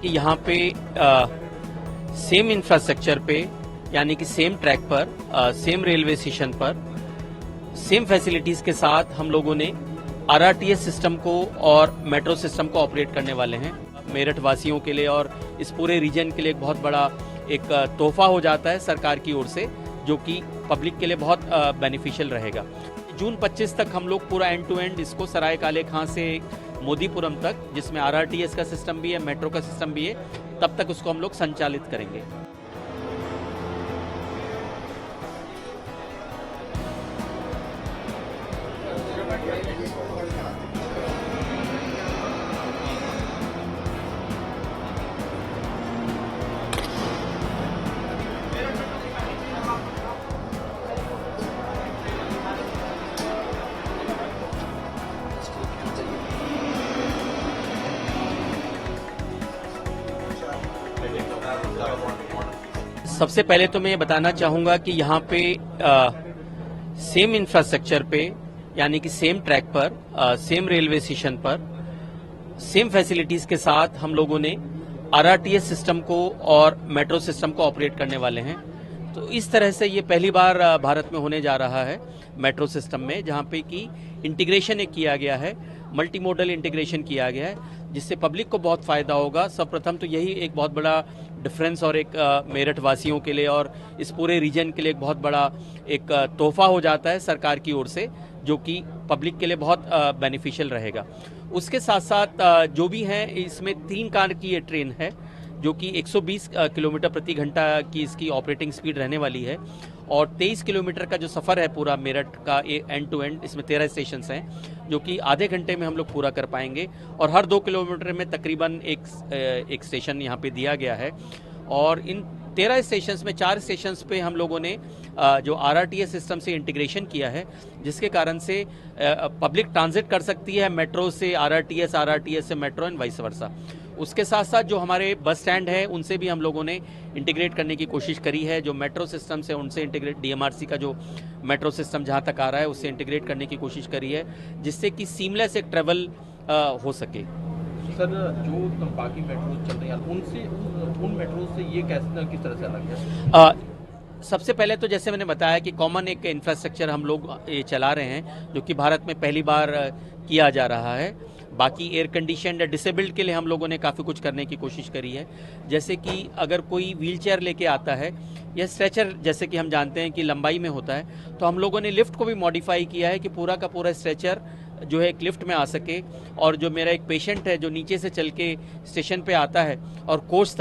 कि यहाँ पे सेम इंफ्रास्ट्रक्चर पे यानी कि सेम ट्रैक पर सेम रेलवे स्टेशन पर सेम फैसिलिटीज के साथ हम लोगों ने आरआरटीएस सिस्टम को और मेट्रो सिस्टम को ऑपरेट करने वाले हैं। मेरठ वासियों के लिए और इस पूरे रीजन के लिए एक बहुत बड़ा एक तोहफा हो जाता है सरकार की ओर से, जो कि पब्लिक के लिए बहुत बेनिफिशियल रहेगा। जून 25 तक हम लोग पूरा एंड टू एंड इसको सराय काले खां से मोदीपुरम तक, जिसमें आरआरटीएस का सिस्टम भी है, मेट्रो का सिस्टम भी है, तब तक उसको हम लोग संचालित करेंगे। सबसे पहले तो मैं ये बताना चाहूंगा कि यहाँ पे सेम इंफ्रास्ट्रक्चर पे यानी कि सेम ट्रैक पर सेम रेलवे स्टेशन पर सेम फैसिलिटीज के साथ हम लोगों ने आरआरटीएस सिस्टम को और मेट्रो सिस्टम को ऑपरेट करने वाले हैं। तो इस तरह से ये पहली बार भारत में होने जा रहा है मेट्रो सिस्टम में, जहाँ पे कि इंटीग्रेशन एक किया गया है, मल्टी मोडल इंटीग्रेशन किया गया है, जिससे पब्लिक को बहुत फायदा होगा। सर्वप्रथम तो यही एक बहुत बड़ा डिफरेंस और एक मेरठ वासियों के लिए और इस पूरे रीजन के लिए एक बहुत बड़ा एक तोहफा हो जाता है सरकार की ओर से, जो कि पब्लिक के लिए बहुत बेनिफिशियल रहेगा। उसके साथ साथ जो भी है, इसमें 3 कार की ये ट्रेन है, जो कि 120 किलोमीटर प्रति घंटा की इसकी ऑपरेटिंग स्पीड रहने वाली है और 23 किलोमीटर का जो सफ़र है पूरा मेरठ का एंड टू एंड, इसमें 13 स्टेशन हैं, जो कि आधे घंटे में हम लोग पूरा कर पाएंगे। और हर 2 किलोमीटर में तकरीबन एक स्टेशन यहाँ पे दिया गया है। और इन 13 स्टेशंस में 4 स्टेशंस पे हम लोगों ने जो आरआरटीएस सिस्टम से इंटीग्रेशन किया है, जिसके कारण से पब्लिक ट्रांजिट कर सकती है मेट्रो से आरआरटीएस, आरआरटीएस से मेट्रो एंड वाइस वर्सा। उसके साथ साथ जो हमारे बस स्टैंड है उनसे भी हम लोगों ने इंटीग्रेट करने की कोशिश करी है। जो मेट्रो सिस्टम से उनसे इंटीग्रेट, डीएमआरसी का जो मेट्रो सिस्टम जहां तक आ रहा है उससे इंटीग्रेट करने की कोशिश करी है, जिससे कि सीमलेस एक ट्रेवल हो सके। सर, जो बाकी मेट्रो चल रही हैं उन मेट्रो से ये किस तरह से अलग है? सबसे पहले तो जैसे मैंने बताया कि कॉमन एक इंफ्रास्ट्रक्चर हम लोग ये चला रहे हैं, जो कि भारत में पहली बार किया जा रहा है। बाकी एयर कंडीशन या डिसेबल्ड के लिए हम लोगों ने काफ़ी कुछ करने की कोशिश करी है। जैसे कि अगर कोई व्हीलचेयर लेके आता है या स्ट्रेचर, जैसे कि हम जानते हैं कि लंबाई में होता है, तो हम लोगों ने लिफ्ट को भी मॉडिफाई किया है कि पूरा का पूरा स्ट्रेचर जो है एक लिफ्ट में आ सके। और जो मेरा एक पेशेंट है जो नीचे से चल के स्टेशन पे आता है और कोच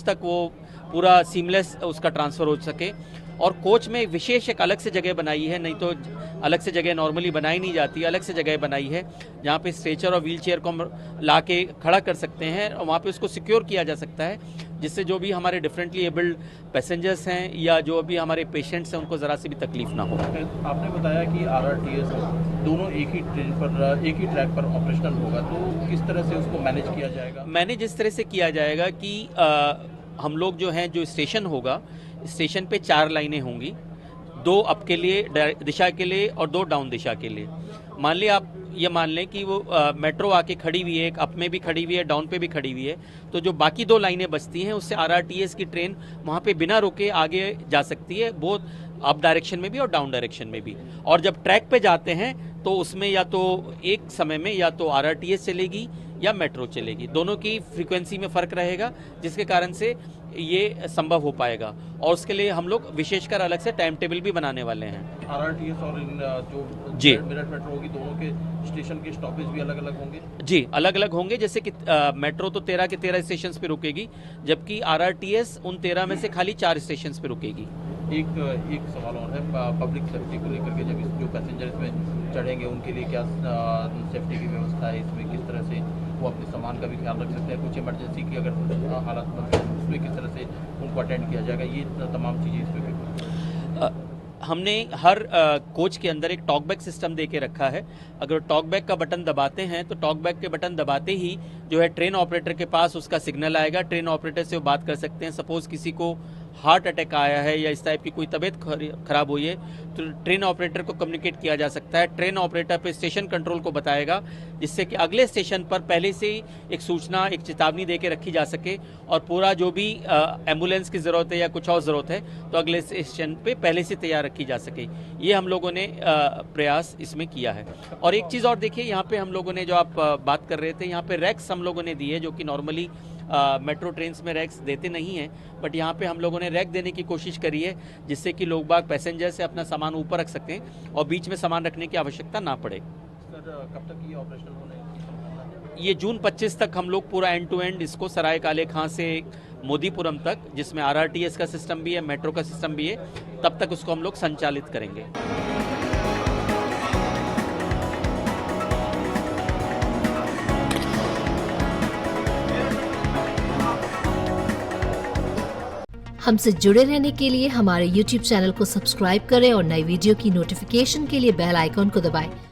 तक वो पूरा सीमलेस उसका ट्रांसफ़र हो सके। और कोच में विशेष एक अलग से जगह बनाई है, नहीं तो अलग से जगह नॉर्मली बनाई नहीं जाती, अलग से जगह बनाई है जहाँ पे स्ट्रेचर और व्हील चेयर को हम ला के खड़ा कर सकते हैं और वहाँ पे उसको सिक्योर किया जा सकता है, जिससे जो भी हमारे डिफरेंटली एबल्ड पैसेंजर्स हैं या जो भी हमारे पेशेंट्स हैं उनको ज़रा सी भी तकलीफ ना हो। आपने बताया कि आरआरटीएस दोनों एक ही ट्रेन पर, एक ही ट्रैक पर ऑपरेशनल होगा, तो किस तरह से उसको मैनेज किया जाएगा? मैनेज इस तरह से किया जाएगा कि हम लोग जो हैं, जो स्टेशन होगा, स्टेशन पे 4 लाइनें होंगी, 2 अप के लिए दिशा के लिए और 2 डाउन दिशा के लिए। मान लिया आप ये मान लें कि वो मेट्रो आके खड़ी हुई है, एक अप में भी खड़ी हुई है, डाउन पे भी खड़ी हुई है, तो जो बाकी 2 लाइनें बचती हैं उससे आरआरटीएस की ट्रेन वहाँ पे बिना रुके आगे जा सकती है, बोथ अप डायरेक्शन में भी और डाउन डायरेक्शन में भी। और जब ट्रैक पे जाते हैं तो उसमें या तो एक समय में या तो आरआरटीएस चलेगी या मेट्रो चलेगी, दोनों की फ्रीक्वेंसी में फ़र्क रहेगा, जिसके कारण से ये संभव हो पाएगा। और उसके लिए हम लोग विशेषकर अलग से टाइम टेबल भी बनाने वाले हैं। आरआरटीएस और जो मेरठ मेट्रो होगी, दोनों के स्टेशन के स्टॉपेज भी अलग अलग होंगे? जी, अलग अलग होंगे। जैसे कि मेट्रो तो 13 के 13 स्टेशन पे रुकेगी, जबकि आरआरटीएस उन 13 में से खाली 4 स्टेशन पे रुकेगी। एक सवाल और है, पब्लिक सेफ्टी को लेकर के, जब जो पैसेंजर इसमें चढ़ेंगे उनके लिए क्या सेफ्टी की व्यवस्था है, इसमें किस तरह से वो अपने सामान का भी ख्याल रख सकते हैं, कुछ इमरजेंसी की अगर हालत बनती है उसमें किस तरह से उनको अटेंड किया जाएगा, ये तमाम चीज़ें इसमें हमने हर कोच के अंदर एक टॉकबैक सिस्टम दे के रखा है। अगर टॉकबैक का बटन दबाते हैं तो टॉकबैक के बटन दबाते ही जो है ट्रेन ऑपरेटर के पास उसका सिग्नल आएगा, ट्रेन ऑपरेटर से वो बात कर सकते हैं। सपोज किसी को हार्ट अटैक आया है या इस टाइप की कोई तबीयत खराब हुई है तो ट्रेन ऑपरेटर को कम्युनिकेट किया जा सकता है। ट्रेन ऑपरेटर पे स्टेशन कंट्रोल को बताएगा, जिससे कि अगले स्टेशन पर पहले से ही एक सूचना, एक चेतावनी दे के रखी जा सके और पूरा जो भी एम्बुलेंस की ज़रूरत है या कुछ और ज़रूरत है तो अगले स्टेशन पे पहले से तैयार रखी जा सके। ये हम लोगों ने प्रयास इसमें किया है। और एक चीज़ और देखिए, यहाँ पे हम लोगों ने जो आप बात कर रहे थे, यहाँ पे रैक्स हम लोगों ने दी है, जो कि नॉर्मली मेट्रो ट्रेन्स में रैक्स देते नहीं हैं, बट यहाँ पे हम लोगों ने रैक देने की कोशिश करी है, जिससे कि लोग बाग पैसेंजर से अपना सामान ऊपर रख सकते हैं और बीच में सामान रखने की आवश्यकता ना पड़े। सर, कब तक ये ऑपरेशनल होने की संभावना है? ये जून 25 तक हम लोग पूरा एंड टू एंड इसको सराय काले खां से मोदीपुरम तक, जिसमें RRTS का सिस्टम भी है, मेट्रो का सिस्टम भी है, तब तक उसको हम लोग संचालित करेंगे। हमसे जुड़े रहने के लिए हमारे YouTube चैनल को सब्सक्राइब करें और नई वीडियो की नोटिफिकेशन के लिए बेल आइकॉन को दबाएं।